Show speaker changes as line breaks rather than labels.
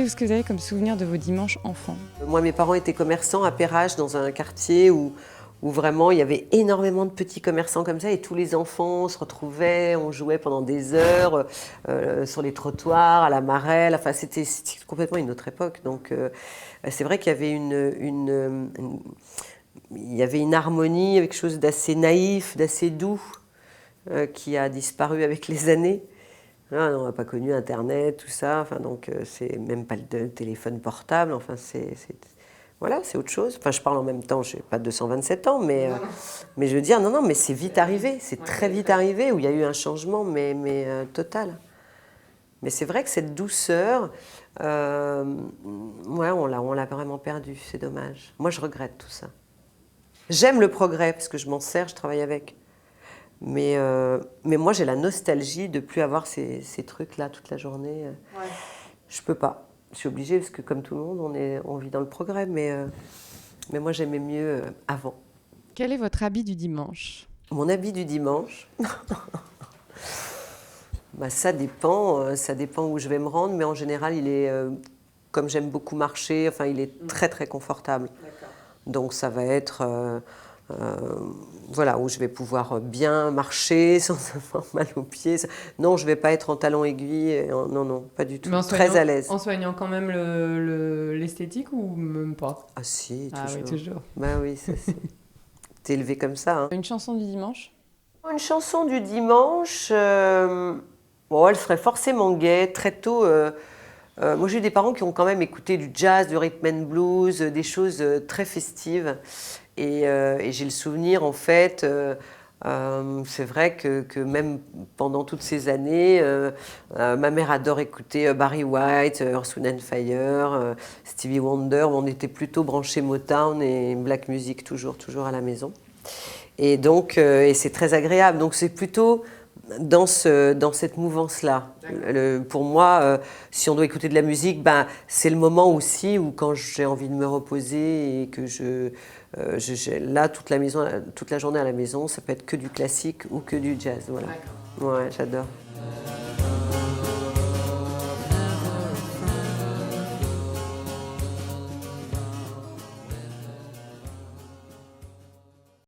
Qu'est-ce que vous avez comme souvenir de vos dimanches enfants?
Moi, mes parents étaient commerçants à Perrache, dans un quartier où vraiment il y avait énormément de petits commerçants comme ça et tous les enfants se retrouvaient, on jouait pendant des heures sur les trottoirs, à la marelle. Enfin, c'était complètement une autre époque. Donc, c'est vrai qu'il y avait il y avait une harmonie, quelque chose d'assez naïf, d'assez doux, qui a disparu avec les années. Là, on n'a pas connu Internet, tout ça. Enfin, donc, c'est même pas le téléphone portable. Enfin, voilà, c'est autre chose. Enfin, je parle en même temps, je n'ai pas 227 ans, mais je veux dire, non, mais c'est vite arrivé. C'est très vite arrivé, où il y a eu un changement, mais total. Mais c'est vrai que cette douceur, ouais, on l'a vraiment perdue, c'est dommage. Moi, je regrette tout ça. J'aime le progrès, parce que je m'en sers, je travaille avec. Mais moi, j'ai la nostalgie de ne plus avoir ces trucs-là toute la journée. Ouais. Je peux pas. Je suis obligée, parce que comme tout le monde, on vit dans le progrès. Mais moi, j'aimais mieux avant.
Quel est votre habit du dimanche?
Mon habit du dimanche bah, ça dépend où je vais me rendre. Mais en général, il est, comme j'aime beaucoup marcher, enfin, il est très, très confortable. Donc, ça va être... voilà, où je vais pouvoir bien marcher sans avoir mal aux pieds. Non, je ne vais pas être en talons aiguilles. Non, pas du tout. Très à l'aise.
En soignant quand même l'esthétique ou même pas?
Ah si, toujours.
Ah oui, toujours.
Bah oui, ça c'est... T'es élevé comme ça. Hein.
Une chanson du dimanche?
Une chanson du dimanche, bon, elle serait forcément gaie. Très tôt, moi j'ai eu des parents qui ont quand même écouté du jazz, du rhythm and blues, des choses très festives. Et j'ai le souvenir, en fait, c'est vrai que même pendant toutes ces années, ma mère adore écouter Barry White, Earth, Wind and Fire, Stevie Wonder. On était plutôt branchés Motown et black music toujours à la maison. Et donc, et c'est très agréable. Donc c'est plutôt dans cette mouvance-là. Pour moi, si on doit écouter de la musique, ben, c'est le moment aussi où quand j'ai envie de me reposer et que là, toute la journée à la maison, ça peut être que du classique ou que du jazz. Voilà. Ouais, j'adore.